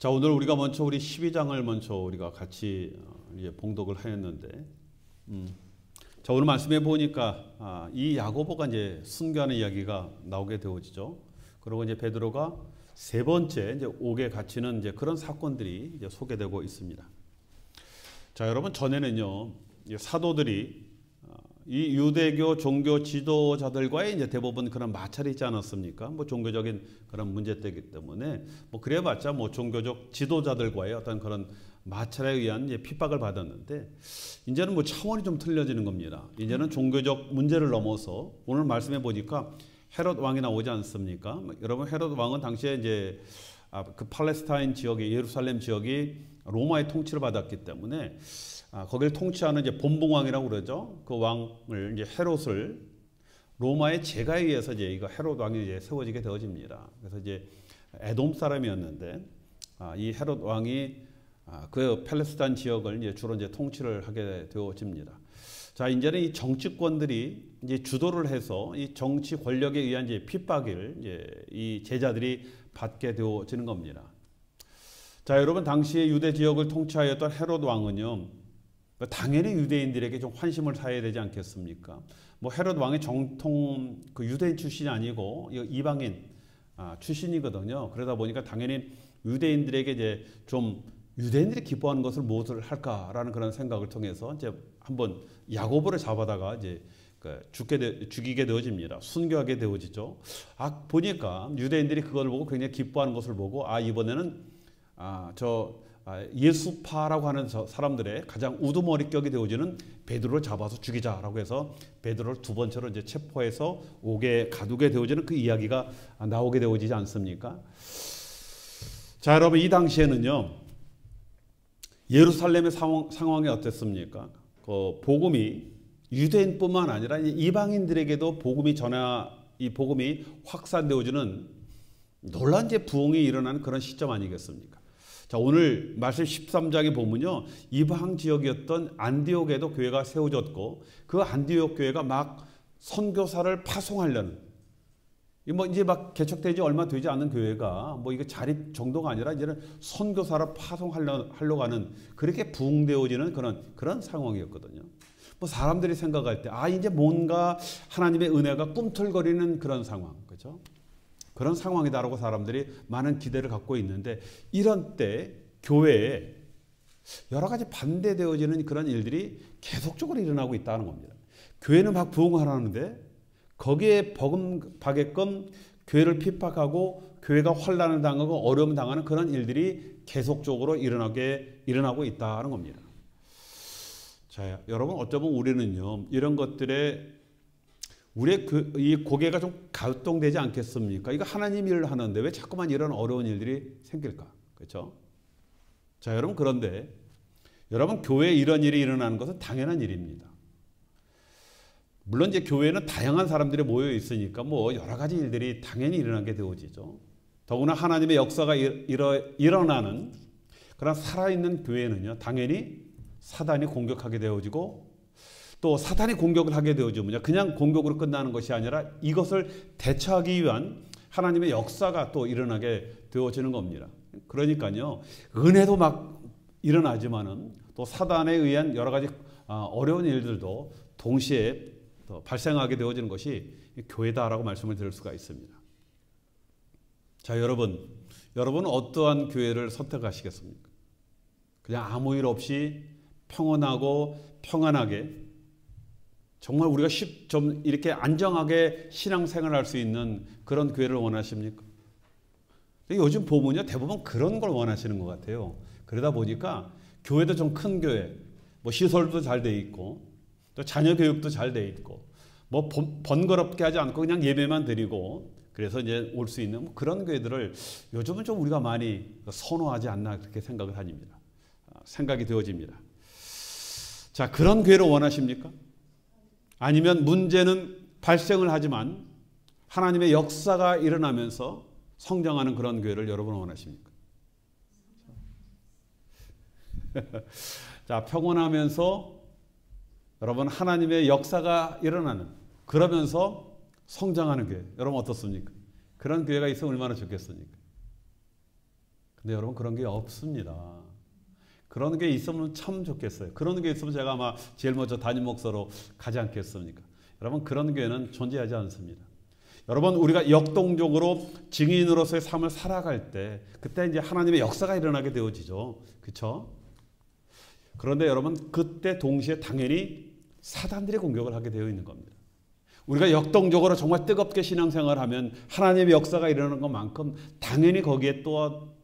자, 오늘 우리가 먼저 우리 12장을 먼저 우리가 같이 이제 봉독을 하였는데, 자, 오늘 말씀해 보니까 이 야고보가 이제 순교하는 이야기가 나오게 되어지죠. 그리고 이제 베드로가 세 번째 이제 옥에 갇히는 이제 그런 사건들이 이제 소개되고 있습니다. 자, 여러분, 전에는요, 사도들이 이 유대교 종교 지도자들과의 이제 대부분 그런 마찰이 있지 않았습니까? 뭐 종교적인 그런 문제되기 때문에 뭐 그래봤자 뭐 종교적 지도자들과의 어떤 그런 마찰에 의한 이제 핍박을 받았는데, 이제는 뭐 차원이 좀 틀려지는 겁니다. 이제는 종교적 문제를 넘어서 오늘 말씀해 보니까 헤롯 왕이 나오지 않습니까? 여러분, 헤롯 왕은 당시에 이제 그 팔레스타인 지역이, 예루살렘 지역이 로마의 통치를 받았기 때문에 거기를 통치하는 이제 본봉왕이라고 그러죠. 그 왕을 이제 헤롯을 로마의 제가에 의해서 이제 이거 헤롯 왕이 이제 세워지게 되어집니다. 그래서 이제 에돔 사람이었는데 이 헤롯 왕이 그 팔레스타인 지역을 이제 주로 이제 통치를 하게 되어집니다. 자, 이제는 이 정치권들이 이제 주도를 해서 이 정치 권력에 의한 이제 핍박을 이제 이 제자들이 받게 되어지는 겁니다. 자, 여러분, 당시에 유대 지역을 통치하였던 헤롯 왕은요, 당연히 유대인들에게 좀 환심을 사야 되지 않겠습니까? 뭐 헤롯 왕의 정통 그 유대인 출신이 아니고 이방인 출신이거든요. 그러다 보니까 당연히 유대인들에게 이제 좀 유대인들이 기뻐하는 것을 무엇을 할까라는 그런 생각을 통해서 이제 한번 야고보를 잡아다가 이제 죽이게 되어집니다. 순교하게 되어지죠. 보니까 유대인들이 그걸 보고 굉장히 기뻐하는 것을 보고 이번에는 예수파라고 하는 사람들의 가장 우두머리격이 되어지는 베드로를 잡아서 죽이자라고 해서 베드로를 두 번째로 이제 체포해서 옥에 가두게 되어지는 그 이야기가 나오게 되어지지 않습니까? 자, 여러분, 이 당시에는요, 예루살렘의 상황이 어땠습니까? 그 복음이 유대인뿐만 아니라 이방인들에게도 이 복음이 확산되어지는 놀라운 부흥이 일어나는 그런 시점 아니겠습니까? 자, 오늘 말씀 13장에 보면요, 이방 지역이었던 안디옥에도 교회가 세워졌고, 그 안디옥 교회가 막 선교사를 파송하려는, 뭐 이제 막 개척되지 얼마 되지 않는 교회가 뭐 이거 자립 정도가 아니라 이제는 선교사를 파송하려고 하는, 그렇게 부흥되어지는 그런 상황이었거든요. 뭐 사람들이 생각할 때 이제 뭔가 하나님의 은혜가 꿈틀거리는 그런 상황, 그렇죠? 그런 상황이다라고 사람들이 많은 기대를 갖고 있는데, 이런 때 교회에 여러 가지 반대되어지는 그런 일들이 계속적으로 일어나고 있다는 겁니다. 교회는 막 부흥하라는데 거기에 버금가게끔 교회를 핍박하고 교회가 환난을 당하고 어려움 당하는 그런 일들이 계속적으로 일어나고 있다는 겁니다. 자, 여러분, 어쩌면 우리는요, 이런 것들에 우리의 이 고개가 좀 갈등되지 않겠습니까? 이거 하나님 일을 하는데 왜 자꾸만 이런 어려운 일들이 생길까? 그렇죠? 자, 여러분, 그런데 여러분, 교회에 이런 일이 일어나는 것은 당연한 일입니다. 물론 이제 교회는 다양한 사람들이 모여 있으니까 뭐 여러 가지 일들이 당연히 일어나게 되어지죠. 더구나 하나님의 역사가 일어나는 그런 살아있는 교회는요, 당연히 사단이 공격하게 되어지고, 또 사탄이 공격을 하게 되어지면 그냥 공격으로 끝나는 것이 아니라 이것을 대처하기 위한 하나님의 역사가 또 일어나게 되어지는 겁니다. 그러니까요, 은혜도 막 일어나지만은 또 사단에 의한 여러 가지 어려운 일들도 동시에 또 발생하게 되어지는 것이 교회다라고 말씀을 드릴 수가 있습니다. 자, 여러분은 어떠한 교회를 선택하시겠습니까? 그냥 아무 일 없이 평온하고 평안하게, 정말 우리가 좀 이렇게 안정하게 신앙생활을 할 수 있는 그런 교회를 원하십니까? 요즘 보면요, 대부분 그런 걸 원하시는 것 같아요. 그러다 보니까 교회도 좀 큰 교회, 뭐 시설도 잘 돼 있고, 또 자녀 교육도 잘 돼 있고, 뭐 번거롭게 하지 않고 그냥 예배만 드리고, 그래서 이제 올 수 있는 그런 교회들을 요즘은 좀 우리가 많이 선호하지 않나, 그렇게 생각이 되어집니다. 자, 그런 교회를 원하십니까? 아니면 문제는 발생을 하지만 하나님의 역사가 일어나면서 성장하는 그런 교회를 여러분 원하십니까? 자, 평온하면서 여러분 하나님의 역사가 일어나는, 그러면서 성장하는 교회, 여러분 어떻습니까? 그런 교회가 있으면 얼마나 좋겠습니까? 근데 여러분 그런 게 없습니다. 그런 게 있으면 참 좋겠어요. 그런 게 있으면 제가 아마 제일 먼저 담임 목사로 가지 않겠습니까? 여러분 그런 교회는 존재하지 않습니다. 여러분 우리가 역동적으로 증인으로서의 삶을 살아갈 때 그때 이제 하나님의 역사가 일어나게 되어지죠. 그렇죠? 그런데 여러분 그때 동시에 당연히 사단들의 공격을 하게 되어 있는 겁니다. 우리가 역동적으로 정말 뜨겁게 신앙생활을 하면 하나님의 역사가 일어나는 것만큼 당연히 거기에 또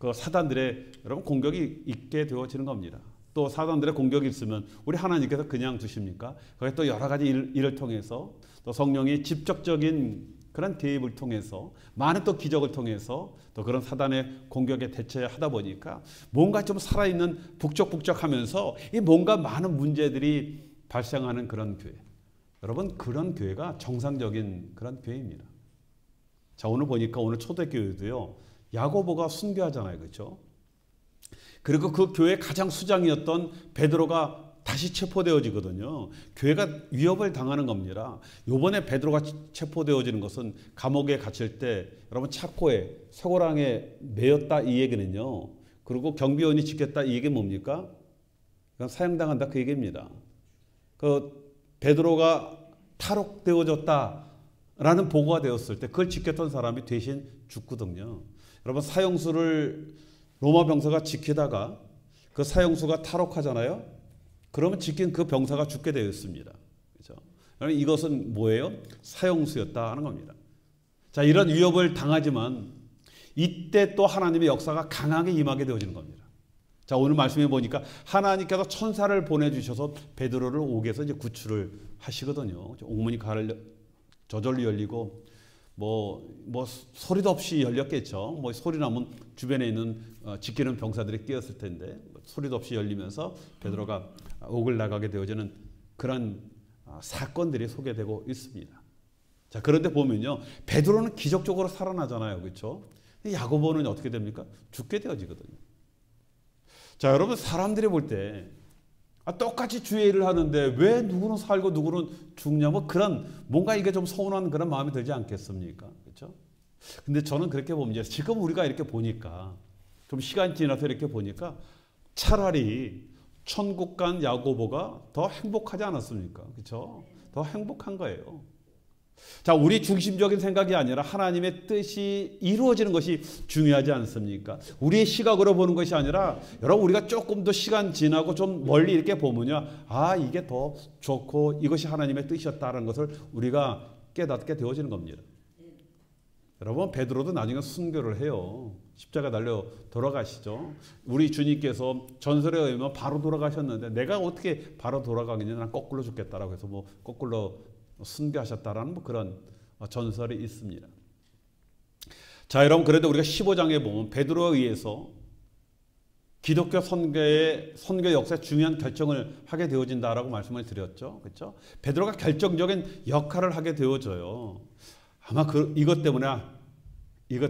그 사단들의 여러분 공격이 있게 되어지는 겁니다. 또 사단들의 공격이 있으면 우리 하나님께서 그냥 두십니까? 거기에 또 여러 가지 일을 통해서 또 성령이 직접적인 그런 개입을 통해서 많은 또 기적을 통해서 또 그런 사단의 공격에 대처하다 보니까 뭔가 좀 살아있는 북적북적하면서 이 뭔가 많은 문제들이 발생하는 그런 교회. 여러분 그런 교회가 정상적인 그런 교회입니다. 자 오늘 보니까 오늘 초대교회도요. 야고보가 순교하잖아요. 그렇죠? 그리고 그 교회의 가장 수장이었던 베드로가 다시 체포되어지거든요. 교회가 위협을 당하는 겁니다. 이번에 베드로가 체포되어지는 것은 감옥에 갇힐 때 여러분 차코에 쇠고랑에 매였다 이 얘기는요. 그리고 경비원이 지켰다 이 얘기 뭡니까? 그냥 사형당한다 그 얘기입니다. 그 베드로가 탈옥되어졌다라는 보고가 되었을 때 그걸 지켰던 사람이 대신 죽거든요. 여러분 사형수를 로마 병사가 지키다가 그 사형수가 탈옥하잖아요. 그러면 지킨 그 병사가 죽게 되어 있습니다. 그렇죠? 이것은 뭐예요? 사형수였다 하는 겁니다. 자, 이런 위협을 당하지만 이때 또 하나님의 역사가 강하게 임하게 되어지는 겁니다. 자, 오늘 말씀해 보니까 하나님께서 천사를 보내주셔서 베드로를 옥에서 이제 구출을 하시거든요. 옥문이 저절로 열리고 뭐 소리도 없이 열렸겠죠. 뭐 소리 나면 주변에 있는 지키는 병사들이 끼었을 텐데 소리도 없이 열리면서 베드로가 옥을 나가게 되어지는 그런 사건들이 소개되고 있습니다. 자, 그런데 보면요, 베드로는 기적적으로 살아나잖아요, 그렇죠? 야고보는 어떻게 됩니까? 죽게 되어지거든요. 자, 여러분 사람들이 볼 때 똑같이 주의 일을 하는데 왜 누구는 살고 누구는 죽냐 뭐 그런 뭔가 이게 좀 서운한 그런 마음이 들지 않겠습니까? 그렇죠? 근데 저는 그렇게 봅니다. 지금 우리가 이렇게 보니까 좀 시간이 지나서 이렇게 보니까 차라리 천국 간 야고보가 더 행복하지 않았습니까? 그렇죠? 더 행복한 거예요. 자, 우리 중심적인 생각이 아니라 하나님의 뜻이 이루어지는 것이 중요하지 않습니까? 우리의 시각으로 보는 것이 아니라 여러분 우리가 조금 더 시간 지나고 좀 멀리 이렇게 보면요. 아, 이게 더 좋고 이것이 하나님의 뜻이었다는 것을 우리가 깨닫게 되어지는 겁니다. 여러분 베드로도 나중에 순교를 해요. 십자가 달려 돌아가시죠. 우리 주님께서 전설에 의하면 바로 돌아가셨는데 내가 어떻게 바로 돌아가겠냐, 난 거꾸로 죽겠다라고 해서 뭐 거꾸로 순교하셨다라는 뭐 그런 전설이 있습니다. 자, 여러분 그래도 우리가 15장에 보면 베드로에 의해서 기독교 선교 역사에 중요한 결정을 하게 되어진다라고 말씀을 드렸죠. 그렇죠? 베드로가 결정적인 역할을 하게 되어져요. 아마 이것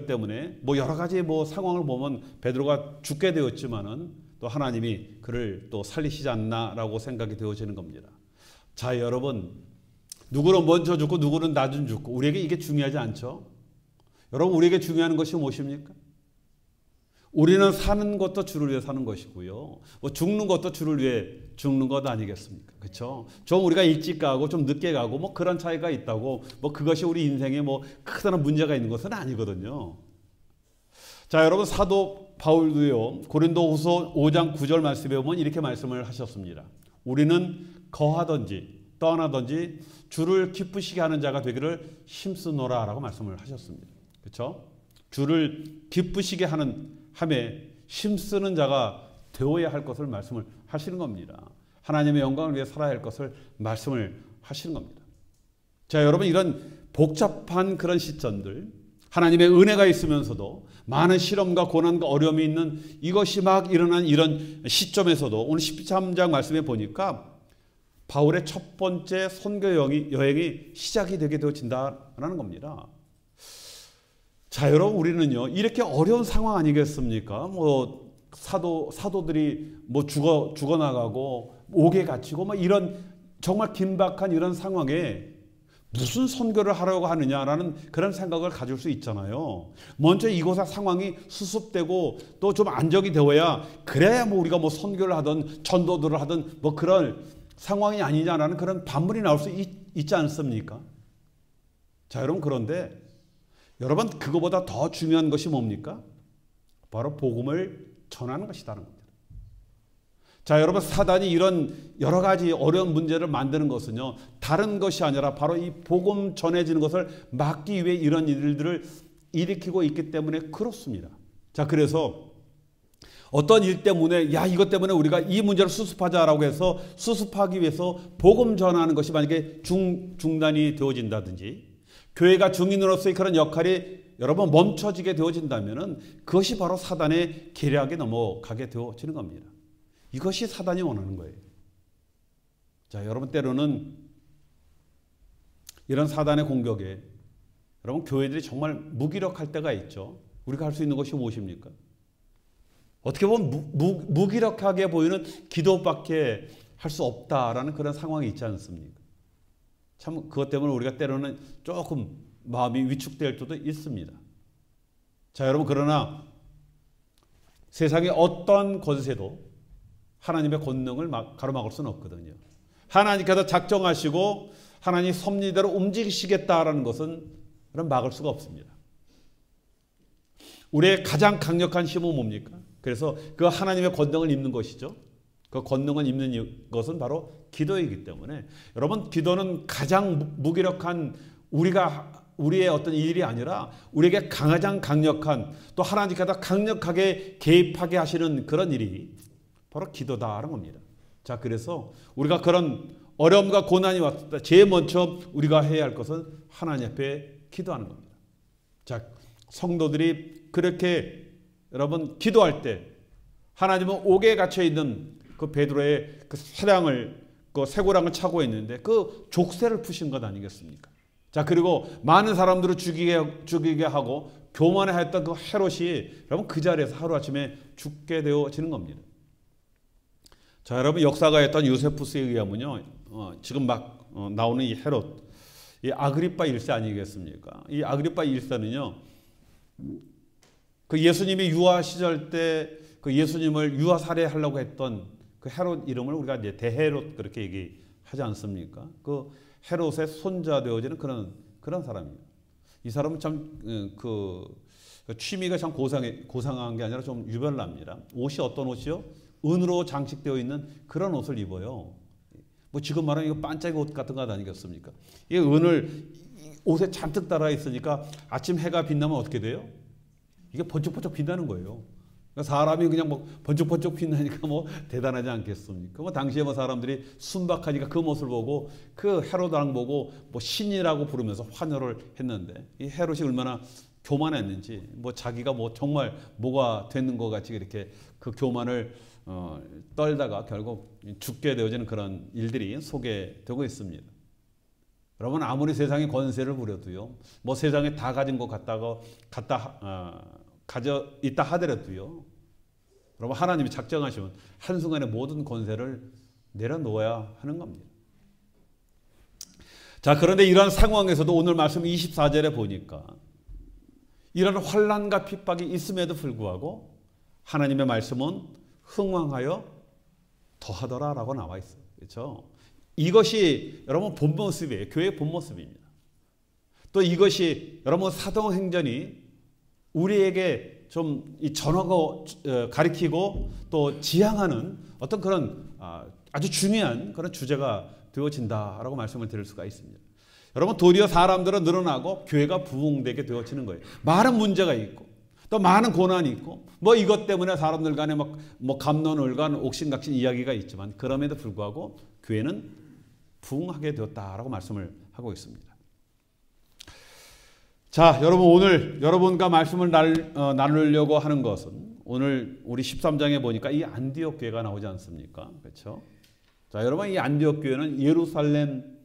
때문에 뭐 여러 가지 뭐 상황을 보면 베드로가 죽게 되었지만은 또 하나님이 그를 또 살리시지 않나라고 생각이 되어지는 겁니다. 자, 여러분 누구는 먼저 죽고 누구는 나중 죽고 우리에게 이게 중요하지 않죠? 여러분 우리에게 중요한 것이 무엇입니까? 우리는 사는 것도 주를 위해 사는 것이고요. 뭐 죽는 것도 주를 위해 죽는 것 아니겠습니까? 그렇죠? 좀 우리가 일찍 가고 좀 늦게 가고 뭐 그런 차이가 있다고 뭐 그것이 우리 인생에 뭐 크다는 문제가 있는 것은 아니거든요. 자, 여러분 사도 바울도요. 고린도후서 5장 9절 말씀에 보면 이렇게 말씀을 하셨습니다. 우리는 거하든지 떠나든지 주를 기쁘시게 하는 자가 되기를 힘쓰노라라고 말씀을 하셨습니다. 그렇죠? 주를 기쁘시게 함에 힘쓰는 자가 되어야 할 것을 말씀을 하시는 겁니다. 하나님의 영광을 위해 살아야 할 것을 말씀을 하시는 겁니다. 자, 여러분 이런 복잡한 그런 시점들, 하나님의 은혜가 있으면서도 많은 실험과 고난과 어려움이 있는 이것이 막 일어난 이런 시점에서도 오늘 13장 말씀에 보니까 바울의 첫 번째 선교 여행이 시작이 되게 되어진다라는 겁니다. 자, 여러분 우리는요 이렇게 어려운 상황 아니겠습니까? 뭐 사도들이 뭐 죽어나가고 옥에 갇히고 뭐 이런 정말 긴박한 이런 상황에 무슨 선교를 하려고 하느냐라는 그런 생각을 가질 수 있잖아요. 먼저 이곳의 상황이 수습되고 또 좀 안정이 되어야 그래야 뭐 우리가 뭐 선교를 하든 전도들을 하든 뭐 그런 상황이 아니냐라는 그런 반문이 나올 수 있지 않습니까? 자, 여러분, 그런데 여러분, 그거보다 더 중요한 것이 뭡니까? 바로 복음을 전하는 것이라는 겁니다. 자, 여러분, 사단이 이런 여러 가지 어려운 문제를 만드는 것은요, 다른 것이 아니라 바로 이 복음 전해지는 것을 막기 위해 이런 일들을 일으키고 있기 때문에 그렇습니다. 자, 그래서 어떤 일 때문에 야, 이것 때문에 우리가 이 문제를 수습하자라고 해서 수습하기 위해서 복음 전하는 것이 만약에 중단이 되어진다든지 교회가 증인으로서의 그런 역할이 여러분 멈춰지게 되어진다면은 그것이 바로 사단의 계략에 넘어가게 되어지는 겁니다. 이것이 사단이 원하는 거예요. 자, 여러분, 때로는 이런 사단의 공격에 여러분 교회들이 정말 무기력할 때가 있죠. 우리가 할 수 있는 것이 무엇입니까? 어떻게 보면 무기력하게 보이는 기도밖에 할 수 없다라는 그런 상황이 있지 않습니까? 참 그것 때문에 우리가 때로는 조금 마음이 위축될 때도 있습니다. 자, 여러분, 그러나 세상의 어떤 권세도 하나님의 권능을 가로막을 수는 없거든요. 하나님께서 작정하시고 하나님 섭리대로 움직이시겠다라는 것은 그런 막을 수가 없습니다. 우리의 가장 강력한 힘은 뭡니까? 그래서 그 하나님의 권능을 입는 것이죠. 그 권능을 입는 것은 바로 기도이기 때문에 여러분, 기도는 가장 무기력한 우리의 어떤 일이 아니라 우리에게 가장 강력한 또 하나님께서 강력하게 개입하게 하시는 그런 일이 바로 기도다라는 겁니다. 자, 그래서 우리가 그런 어려움과 고난이 왔을 때 제일 먼저 우리가 해야 할 것은 하나님 앞에 기도하는 겁니다. 자, 성도들이 그렇게 여러분 기도할 때 하나님은 옥에 갇혀 있는 그 베드로의 그 쇠고랑을 차고 있는데 그 족쇄를 푸신 것 아니겠습니까? 자, 그리고 많은 사람들을 죽이게 하고 교만해 했던 그 헤롯이 여러분 그 자리에서 하루아침에 죽게 되어지는 겁니다. 자, 여러분, 역사가였던 요세푸스에 의하면요, 지금 막 나오는 이 헤롯, 이 아그리파 1세 아니겠습니까? 이 아그리파 1세는요, 그 예수님이 유아 시절 때 그 예수님을 유아 살해하려고 했던 그 헤롯 이름을 우리가 이제 대헤롯 그렇게 얘기하지 않습니까? 그 헤롯의 손자 되어지는 그런 사람입니다. 이 사람은 참 그 취미가 참 고상한 게 아니라 좀 유별납니다. 옷이 어떤 옷이요? 은으로 장식되어 있는 그런 옷을 입어요. 뭐 지금 말하는 이거 반짝이 옷 같은 거 아니겠습니까? 이 은을 옷에 잔뜩 달아 있으니까 아침 해가 빛나면 어떻게 돼요? 이게 번쩍번쩍 빛나는 거예요. 그러니까 사람이 그냥 뭐 번쩍번쩍 빛나니까 뭐 대단하지 않겠습니까? 뭐 당시에 뭐 사람들이 순박하니까 그 모습을 보고 그 헤롯 왕 보고 뭐 신이라고 부르면서 환호를 했는데 이 헤롯이 얼마나 교만했는지 뭐 자기가 뭐 정말 뭐가 되는 것 같이 이렇게 그 교만을 떨다가 결국 죽게 되어지는 그런 일들이 소개되고 있습니다. 여러분, 아무리 세상에 권세를 부려도요, 뭐 세상에 다 가진 것 가져 있다 하더라도요, 여러분, 하나님이 작정하시면 한순간에 모든 권세를 내려놓아야 하는 겁니다. 자, 그런데 이러한 상황에서도 오늘 말씀 24절에 보니까 이런 환난과 핍박이 있음에도 불구하고 하나님의 말씀은 흥왕하여 더하더라라고 나와 있어요. 그렇죠? 이것이 여러분 본 모습이에요. 교회의 본 모습입니다. 또 이것이 여러분 사도행전이 우리에게 좀 이 전하고 가리키고 또 지향하는 어떤 그런 아주 중요한 그런 주제가 되어진다라고 말씀을 드릴 수가 있습니다. 여러분, 도리어 사람들은 늘어나고 교회가 부흥되게 되어지는 거예요. 많은 문제가 있고 또 많은 고난이 있고 뭐 이것 때문에 사람들 간에 뭐 갑론을관 옥신각신 이야기가 있지만 그럼에도 불구하고 교회는 부흥하게 되었다라고 말씀을 하고 있습니다. 자, 여러분, 오늘 여러분과 말씀을 나누려고 하는 것은 오늘 우리 13장에 보니까 이 안디옥 교회가 나오지 않습니까? 그렇죠? 자, 여러분, 이 안디옥 교회는 예루살렘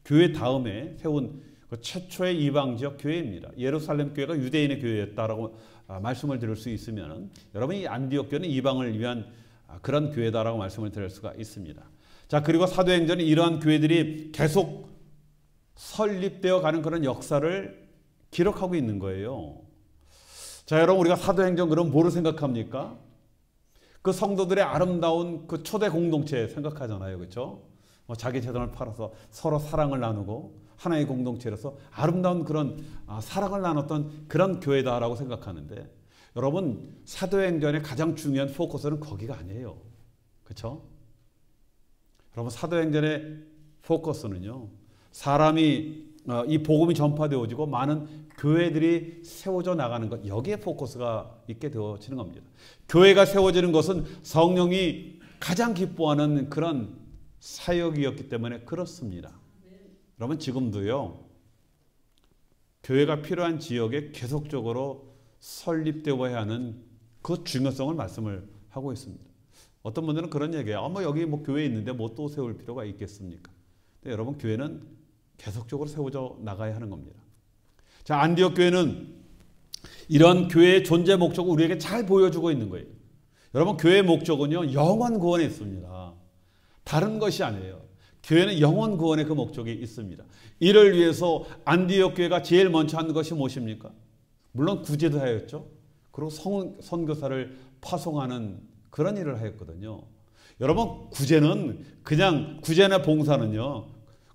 교회 다음에 세운 그 최초의 이방 지역 교회입니다. 예루살렘 교회가 유대인의 교회였다라고 말씀을 드릴 수 있으면 여러분, 이 안디옥 교회는 이방을 위한 그런 교회다라고 말씀을 드릴 수가 있습니다. 자, 그리고 사도행전은 이러한 교회들이 계속 설립되어 가는 그런 역사를 기록하고 있는 거예요. 자, 여러분, 우리가 사도행전 그럼 뭐를 생각합니까? 그 성도들의 아름다운 그 초대 공동체 생각하잖아요. 그렇죠? 자기 재산을 팔아서 서로 사랑을 나누고 하나의 공동체로서 아름다운 그런 사랑을 나눴던 그런 교회다라고 생각하는데, 여러분, 사도행전의 가장 중요한 포커스는 거기가 아니에요. 그렇죠? 여러분, 사도행전의 포커스는요, 사람이 이 복음이 전파되어지고 많은 교회들이 세워져 나가는 것, 여기에 포커스가 있게 되어지는 겁니다. 교회가 세워지는 것은 성령이 가장 기뻐하는 그런 사역이었기 때문에 그렇습니다. 여러분, 지금도요, 교회가 필요한 지역에 계속적으로 설립되어야 하는 그 중요성을 말씀을 하고 있습니다. 어떤 분들은 그런 얘기해요. 여기 교회 있는데 또 세울 필요가 있겠습니까? 근데 여러분, 교회는 계속적으로 세워져 나가야 하는 겁니다. 자, 안디옥 교회는 이런 교회의 존재 목적을 우리에게 잘 보여주고 있는 거예요. 여러분, 교회의 목적은요, 영혼 구원에 있습니다. 다른 것이 아니에요. 교회는 영혼 구원의 그 목적이 있습니다. 이를 위해서 안디옥 교회가 제일 먼저 한 것이 무엇입니까? 물론 구제도 하였죠. 그리고 선교사를 파송하는 그런 일을 하였거든요. 여러분, 구제는 그냥 구제나 봉사는요,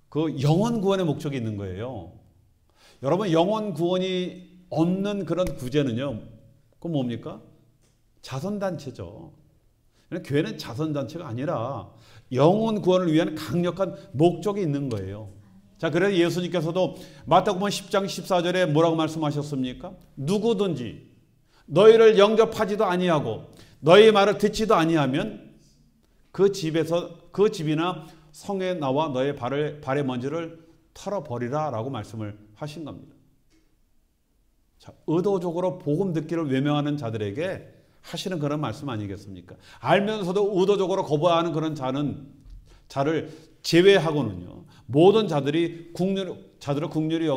그 영혼 구원의 목적이 있는 거예요. 여러분, 영혼 구원이 없는 그런 구제는요, 그건 뭡니까? 자선단체죠. 교회는 자선단체가 아니라 영혼 구원을 위한 강력한 목적이 있는 거예요. 자, 그래서 예수님께서도 마태복음 10장 14절에 뭐라고 말씀하셨습니까? 누구든지 너희를 영접하지도 아니하고 너희 말을 듣지도 아니하면 그 집이나 성에 나와 너의 발의 먼지를 털어버리라 라고 말씀을 하신 겁니다. 자, 의도적으로 복음 듣기를 외면하는 자들에게 하시는 그런 말씀 아니겠습니까? 알면서도 의도적으로 거부하는 그런 자를 제외하고는요, 모든 자들을 국률이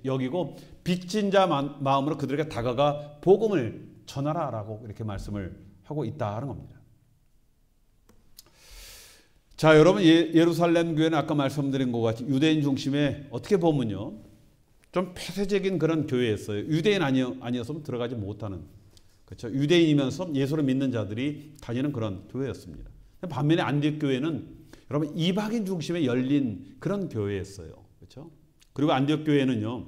여기고 빚진 자 마음으로 그들에게 다가가 복음을 전하라라고 이렇게 말씀을 하고 있다는 겁니다. 자, 여러분, 예루살렘 교회는 아까 말씀드린 것 같이 유대인 중심의, 어떻게 보면요, 좀 폐쇄적인 그런 교회였어요. 유대인 아니었으면 들어가지 못하는, 그렇죠? 유대인이면서 예수를 믿는 자들이 다니는 그런 교회였습니다. 반면에 안디옥 교회는 여러분 이방인 중심의 열린 그런 교회였어요. 그렇죠? 그리고 안디옥 교회는요,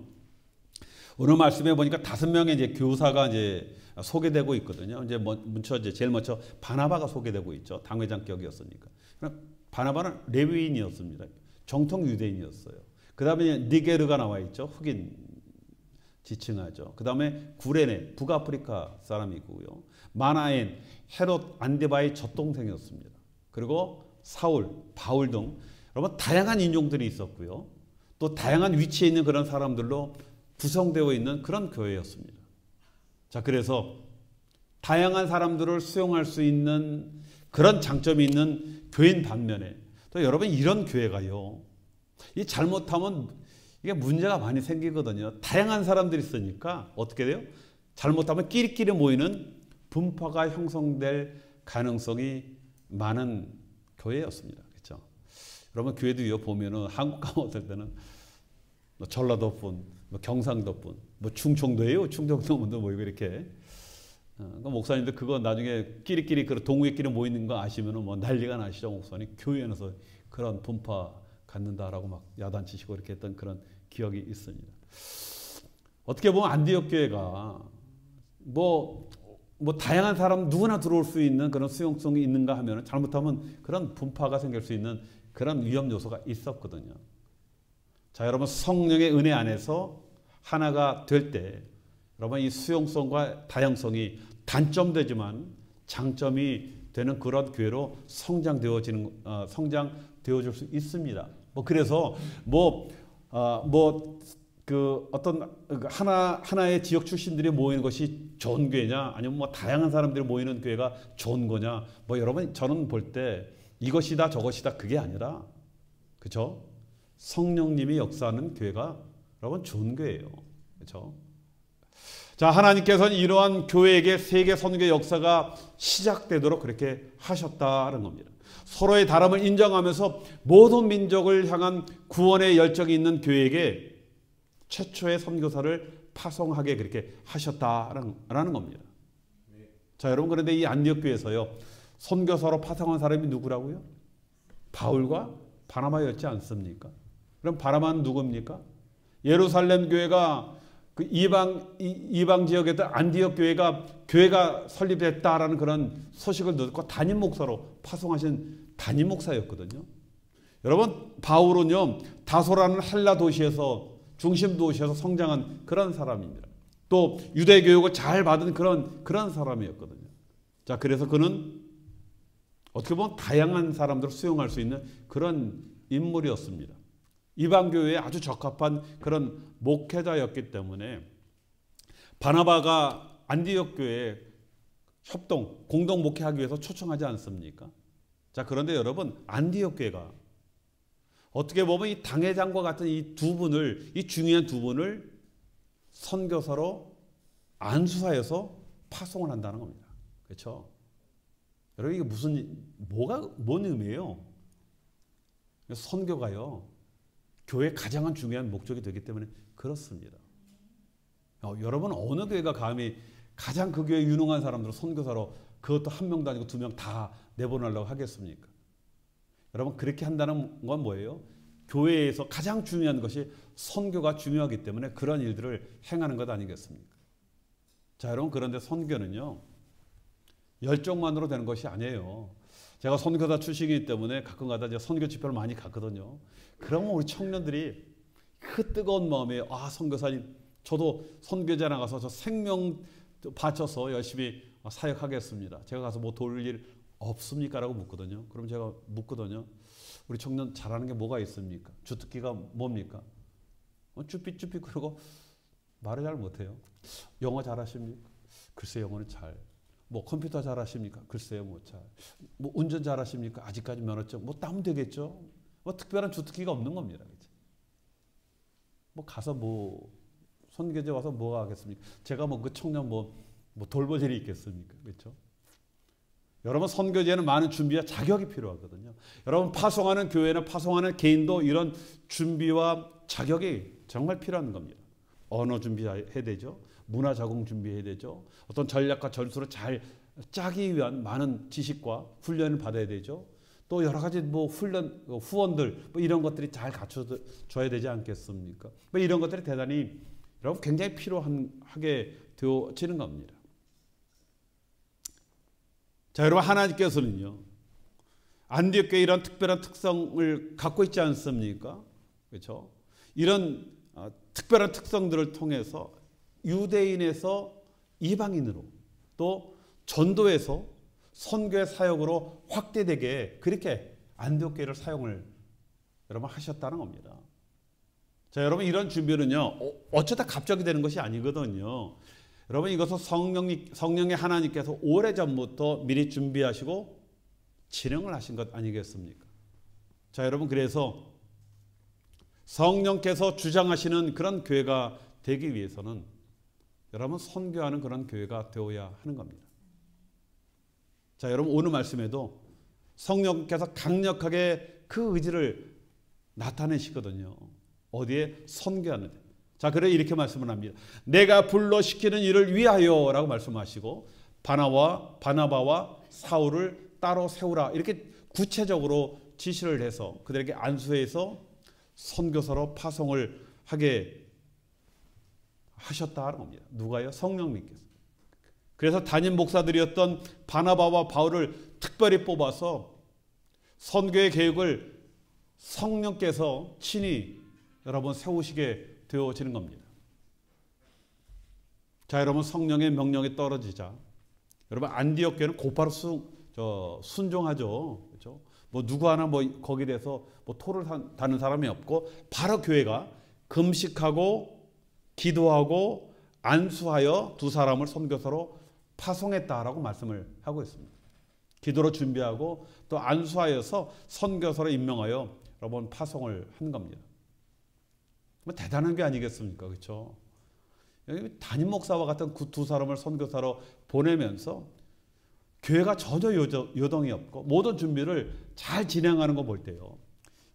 오늘 말씀해 보니까 5명의 이제 교사가 이제 소개되고 있거든요. 제일 먼저 바나바가 소개되고 있죠. 당회장격이었으니까. 바나바는 레위인이었습니다. 정통 유대인이었어요. 그 다음에 니게르가 나와 있죠. 흑인 지칭하죠. 그 다음에 구레네, 북아프리카 사람이고요. 마나엔, 헤롯 안데바의 젖동생이었습니다. 그리고 사울, 바울 등 여러분 다양한 인종들이 있었고요. 또 다양한 위치에 있는 그런 사람들로 구성되어 있는 그런 교회였습니다. 자, 그래서 다양한 사람들을 수용할 수 있는 그런 장점이 있는 교회인 반면에 또 여러분 이런 교회가요, 이 잘못하면 이게 문제가 많이 생기거든요. 다양한 사람들이 있으니까 어떻게 돼요? 잘못하면 끼리끼리 모이는 분파가 형성될 가능성이 많은 교회였습니다. 그렇죠? 여러분, 교회도요, 보면은 한국 가면 어떨 때는 전라도분, 경상도분, 충청도예요. 충청도분도 모이고 이렇게. 목사님들 그거 나중에 끼리끼리 동우회끼리 모이는 거 아시면은 난리가 나시죠, 목사님. 교회에서 그런 분파 갖는다라고 막 야단치시고 이렇게 했던 그런 기억이 있습니다. 어떻게 보면 안디옥 교회가 다양한 사람 누구나 들어올 수 있는 그런 수용성이 있는가 하면 잘못하면 그런 분파가 생길 수 있는 그런 위험 요소가 있었거든요. 자, 여러분, 성령의 은혜 안에서 하나가 될 때 여러분 이 수용성과 다양성이 단점되지만 장점이 되는 그런 교회로 성장되어질 수 있습니다. 그래서 어떤 하나의 지역 출신들이 모이는 것이 좋은 교회냐, 아니면 다양한 사람들이 모이는 교회가 좋은 거냐, 여러분 저는 볼 때 이것이다 저것이다 그게 아니라, 그렇죠? 성령님이 역사하는 교회가 여러분 좋은 교회예요. 그렇죠? 자, 하나님께서는 이러한 교회에게 세계 선교 역사가 시작되도록 그렇게 하셨다는 겁니다. 서로의 다름을 인정하면서 모든 민족을 향한 구원의 열정이 있는 교회에게 최초의 선교사를 파송하게 그렇게 하셨다라는 겁니다. 자, 여러분, 그런데 이 안디옥 교회에서요, 선교사로 파송한 사람이 누구라고요? 바울과 바나바였지 않습니까? 그럼 바나바는 누굽니까? 예루살렘 교회가 그 이방 지역에 안디옥 교회가 설립됐다라는 그런 소식을 듣고 담임 목사로 파송하신 담임 목사였거든요. 여러분, 바울은요, 다소라는 헬라 도시에서 중심 도시에서 성장한 그런 사람입니다. 또 유대 교육을 잘 받은 그런 사람이었거든요. 자, 그래서 그는 어떻게 보면 다양한 사람들을 수용할 수 있는 그런 인물이었습니다. 이방 교회에 아주 적합한 그런 목회자였기 때문에 바나바가 안디옥 교회에 협동, 공동 목회하기 위해서 초청하지 않습니까? 자, 그런데 여러분, 안디옥 교회가 어떻게 보면 이 당회장과 같은 이 중요한 두 분을 선교사로 안수하여서 파송을 한다는 겁니다. 그렇죠? 여러분, 이게 뭔 의미예요? 선교가요, 교회의 가장 중요한 목적이 되기 때문에 그렇습니다. 여러분, 어느 교회가 감히 가장 그 교회 유능한 사람들을 선교사로, 그것도 한 명도 아니고 2명 다 내보내려고 하겠습니까? 여러분, 그렇게 한다는 건 뭐예요? 교회에서 가장 중요한 것이 선교가 중요하기 때문에 그런 일들을 행하는 것 아니겠습니까? 자, 여러분, 그런데 선교는요, 열정만으로 되는 것이 아니에요. 제가 선교사 출신이기 때문에 가끔가다 이제 선교 집회를 많이 갔거든요. 그러면 우리 청년들이 그 뜨거운 마음에, 아, 선교사님, 저도 선교제 나가서 저 생명 바쳐서 열심히 사역하겠습니다. 제가 가서 뭐 도울 일 없습니까? 라고 묻거든요. 그럼 제가 묻거든요. 우리 청년 잘하는 게 뭐가 있습니까? 주특기가 뭡니까? 쭈삐쭈삐 그러고 말을 잘 못해요. 영어 잘하십니까? 글쎄, 영어는 잘. 뭐 컴퓨터 잘하십니까? 글쎄요, 뭐 잘. 뭐 운전 잘하십니까? 아직까지 면허증. 뭐 따면 되겠죠. 뭐 특별한 주특기가 없는 겁니다. 그렇죠? 뭐 가서 뭐 선교제 와서 뭐 하겠습니까? 제가 뭐 그 청년 뭐 돌볼 일이 있겠습니까? 그렇죠? 여러분, 선교제는 많은 준비와 자격이 필요하거든요. 여러분, 파송하는 교회나 파송하는 개인도 이런 준비와 자격이 정말 필요한 겁니다. 언어 준비해야 되죠. 문화 적응 준비해야 되죠. 어떤 전략과 전술을 잘 짜기 위한 많은 지식과 훈련을 받아야 되죠. 또 여러 가지 뭐 후원들 뭐 이런 것들이 잘 갖춰줘야 되지 않겠습니까? 뭐 이런 것들이 대단히 여러분 굉장히 필요하게 되어지는 겁니다. 자, 여러분, 하나님께서는요, 안디옥 교회 이런 특별한 특성을 갖고 있지 않습니까? 그렇죠? 이런 특별한 특성들을 통해서 유대인에서 이방인으로, 또 전도에서 선교의 사역으로 확대되게 그렇게 안디옥 교회를 사용을 여러분 하셨다는 겁니다. 자, 여러분, 이런 준비는요, 어쩌다 갑자기 되는 것이 아니거든요. 여러분, 이것은 성령의 하나님께서 오래전부터 미리 준비하시고 진행을 하신 것 아니겠습니까? 자, 여러분, 그래서 성령께서 주장하시는 그런 교회가 되기 위해서는 여러분, 선교하는 그런 교회가 되어야 하는 겁니다. 자, 여러분, 오늘 말씀에도 성령께서 강력하게 그 의지를 나타내시거든요. 어디에? 선교하는 데. 자, 그래 이렇게 말씀을 합니다. 내가 불러시키는 일을 위하여 라고 말씀하시고 바나바와 사울을 따로 세우라 이렇게 구체적으로 지시를 해서 그들에게 안수해서 선교사로 파송을 하게 하셨다는 겁니다. 누가요? 성령님께서. 그래서 담임 목사들이었던 바나바와 바울을 특별히 뽑아서 선교의 계획을 성령께서 친히 여러분 세우시게 되어지는 겁니다. 자, 여러분, 성령의 명령이 떨어지자 여러분, 안디옥 교회는 곧바로 순종하죠. 그렇죠? 뭐 누구 하나 뭐 거기에 대해서 뭐 토를 다는 사람이 없고 바로 교회가 금식하고 기도하고 안수하여 두 사람을 선교사로 파송했다라고 말씀을 하고 있습니다. 기도로 준비하고 또 안수하여서 선교사로 임명하여 여러분 파송을 한 겁니다. 뭐 대단한 게 아니겠습니까? 그렇죠? 담임 목사와 같은 그 두 사람을 선교사로 보내면서 교회가 전혀 요동이 없고 모든 준비를 잘 진행하는 거 볼 때요,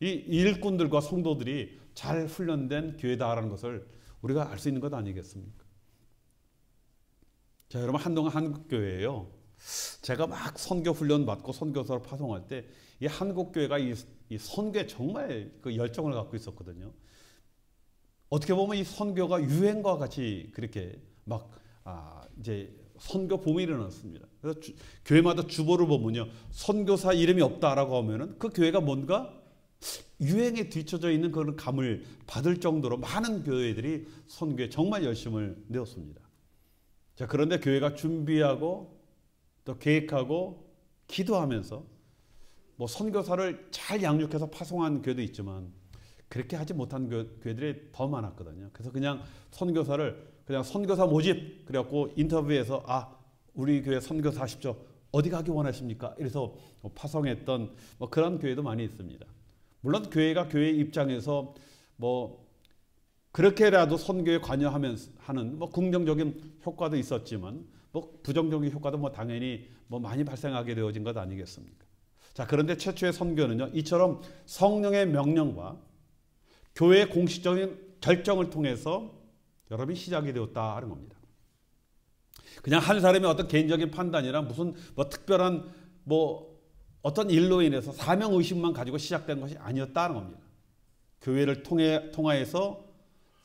이 일꾼들과 성도들이 잘 훈련된 교회다라는 것을 우리가 알 수 있는 것 아니겠습니까? 자, 여러분, 한동안 한국교회에요, 제가 막 선교 훈련 받고 선교사로 파송할 때 이 한국교회가 이 선교에 정말 그 열정을 갖고 있었거든요. 어떻게 보면 이 선교가 유행과 같이 그렇게 막 이제 선교 붐이 일어났습니다. 그래서 교회마다 주보를 보면요, 선교사 이름이 없다라고 하면은 그 교회가 뭔가 유행에 뒤처져 있는 그런 감을 받을 정도로 많은 교회들이 선교에 정말 열심을 내었습니다. 자, 그런데 교회가 준비하고 또 계획하고 기도하면서 뭐 선교사를 잘 양육해서 파송한 교회도 있지만 그렇게 하지 못한 교회들이 더 많았거든요. 그래서 그냥 선교사를 그냥 선교사 모집 그래갖고 인터뷰에서 우리 교회 선교사 하십시오. 어디 가기 원하십니까? 이래서 파송했던 뭐 그런 교회도 많이 있습니다. 물론 교회가 교회 입장에서 뭐 그렇게라도 선교에 관여하면서 하는 뭐 긍정적인 효과도 있었지만 뭐 부정적인 효과도 뭐 당연히 뭐 많이 발생하게 되어진 것 아니겠습니까? 자, 그런데 최초의 선교는요, 이처럼 성령의 명령과 교회의 공식적인 결정을 통해서 여러분이 시작이 되었다 하는 겁니다. 그냥 한 사람의 어떤 개인적인 판단이나 무슨 뭐 특별한 뭐 어떤 일로 인해서 사명 의식만 가지고 시작된 것이 아니었다는 겁니다. 교회를 통하여서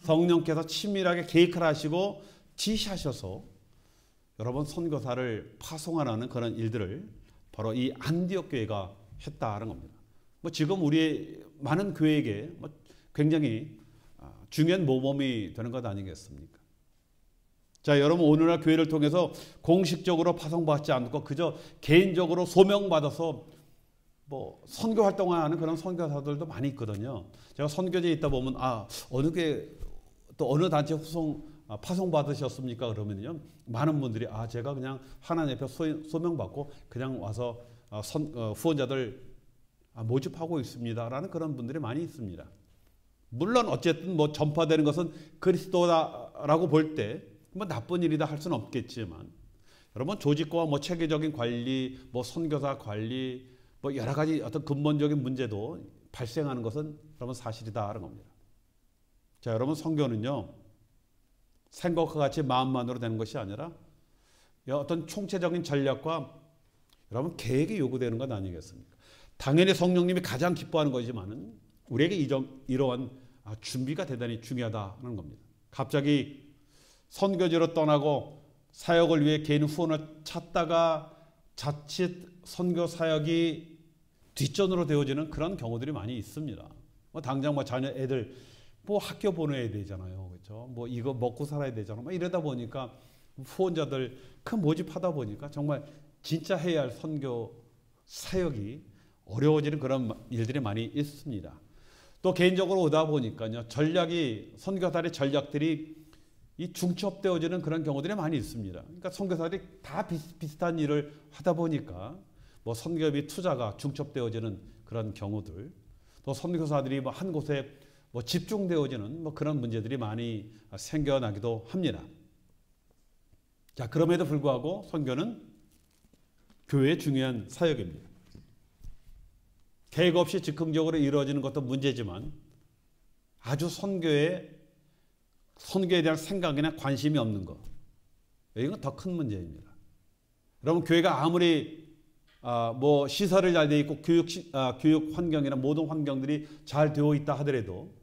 성령께서 친밀하게 계획을 하시고 지시하셔서 여러분 선교사를 파송하는 그런 일들을 바로 이 안디옥 교회가 했다는 겁니다. 뭐 지금 우리 많은 교회에게 뭐 굉장히 중요한 모범이 되는 것 아니겠습니까? 자, 여러분, 오늘날 교회를 통해서 공식적으로 파송받지 않고 그저 개인적으로 소명받아서 뭐 선교 활동하는 그런 선교사들도 많이 있거든요. 제가 선교지에 있다 보면 어느 교회 또 어느 단체 파송 받으셨습니까? 그러면요, 많은 분들이 제가 그냥 하나님 앞에 소명받고 그냥 와서 후원자들 모집하고 있습니다라는 그런 분들이 많이 있습니다. 물론 어쨌든 뭐 전파되는 것은 그리스도다라고 볼 때 뭐 나쁜 일이다 할 수는 없겠지만, 여러분, 조직과 뭐 체계적인 관리, 뭐 선교사 관리, 뭐 여러 가지 어떤 근본적인 문제도 발생하는 것은 여러분 사실이다 하는 겁니다. 자, 여러분, 선교는요, 생각과 같이 마음만으로 되는 것이 아니라 어떤 총체적인 전략과 여러분 계획이 요구되는 것 아니겠습니까? 당연히 성령님이 가장 기뻐하는 거지만은 우리에게 이러한 준비가 대단히 중요하다는 겁니다. 갑자기 선교지로 떠나고 사역을 위해 개인 후원을 찾다가 자칫 선교 사역이 뒷전으로 되어지는 그런 경우들이 많이 있습니다. 뭐 당장 뭐 자녀 애들 뭐 학교 보내야 되잖아요, 그렇죠? 뭐 이거 먹고 살아야 되잖아요. 뭐 이러다 보니까 후원자들 큰 모집하다 보니까 정말 진짜 해야 할 선교 사역이 어려워지는 그런 일들이 많이 있습니다. 또 개인적으로 오다 보니까요, 선교사들의 전략들이 이 중첩되어지는 그런 경우들이 많이 있습니다. 그러니까 선교사들이 다 비슷한 일을 하다 보니까 뭐 선교비 투자가 중첩되어지는 그런 경우들, 또 선교사들이 뭐 한 곳에 뭐 집중되어지는 뭐 그런 문제들이 많이 생겨나기도 합니다. 자, 그럼에도 불구하고 선교는 교회의 중요한 사역입니다. 계획 없이 즉흥적으로 이루어지는 것도 문제지만 아주 선교에 대한 생각이나 관심이 없는 것, 이건 더 큰 문제입니다. 여러분, 교회가 아무리 뭐 시설이 잘 되어 있고 교육 환경이나 모든 환경들이 잘 되어 있다 하더라도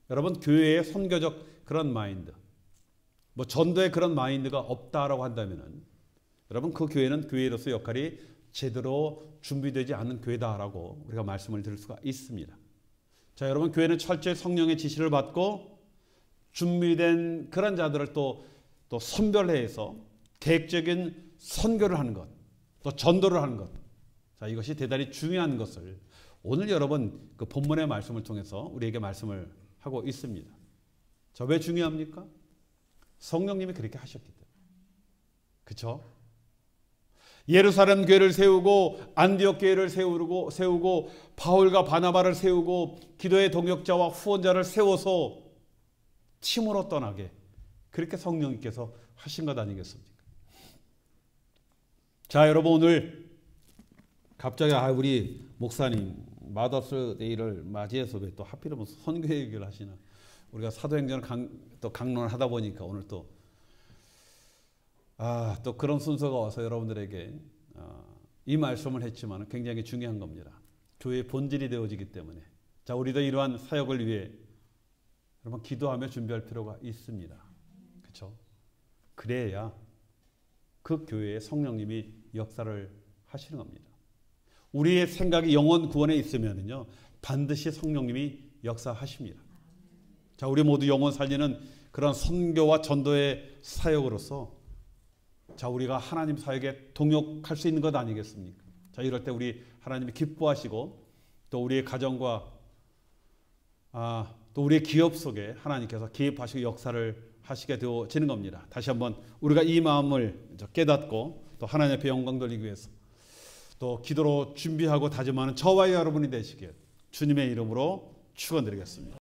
여러분, 교회의 선교적 그런 마인드, 뭐 전도의 그런 마인드가 없다라고 한다면은 여러분, 그 교회는 교회로서 역할이 제대로 준비되지 않은 교회다라고 우리가 말씀을 드릴 수가 있습니다. 자, 여러분, 교회는 철저히 성령의 지시를 받고 준비된 그런 자들을 또 선별해서 계획적인 선교를 하는 것, 또 전도를 하는 것. 자, 이것이 대단히 중요한 것을 오늘 여러분 그 본문의 말씀을 통해서 우리에게 말씀을 하고 있습니다. 자, 왜 중요합니까? 성령님이 그렇게 하셨기 때문에. 그렇죠? 예루살렘 교회를 세우고 안디옥 교회를 세우고 바울과 바나바를 세우고 기도의 동역자와 후원자를 세워서 팀으로 떠나게 그렇게 성령님께서 하신 것 아니겠습니까? 자, 여러분, 오늘 갑자기 우리 목사님 마더스데이를 맞이해서 왜 또 하필이면 선교 얘기를 하시나? 우리가 사도행전을 또 강론을 하다 보니까 오늘 또 그런 순서가 와서 여러분들에게 이 말씀을 했지만 굉장히 중요한 겁니다. 교회의 본질이 되어지기 때문에. 자, 우리도 이러한 사역을 위해 여러분 기도하며 준비할 필요가 있습니다. 그렇죠? 그래야 그 교회에 성령님이 역사를 하시는 겁니다. 우리의 생각이 영혼 구원에 있으면요 반드시 성령님이 역사하십니다. 자, 우리 모두 영혼 살리는 그런 선교와 전도의 사역으로서 자, 우리가 하나님 사역에 동역할 수 있는 것 아니겠습니까? 자, 이럴 때 우리 하나님이 기뻐하시고 또 우리의 가정과 또 우리의 기업 속에 하나님께서 개입하시고 역사를 하시게 되어지는 겁니다. 다시 한번 우리가 이 마음을 깨닫고 또 하나님 앞에 영광 돌리기 위해서 또 기도로 준비하고 다짐하는 저와 여러분이 되시길 주님의 이름으로 축원드리겠습니다.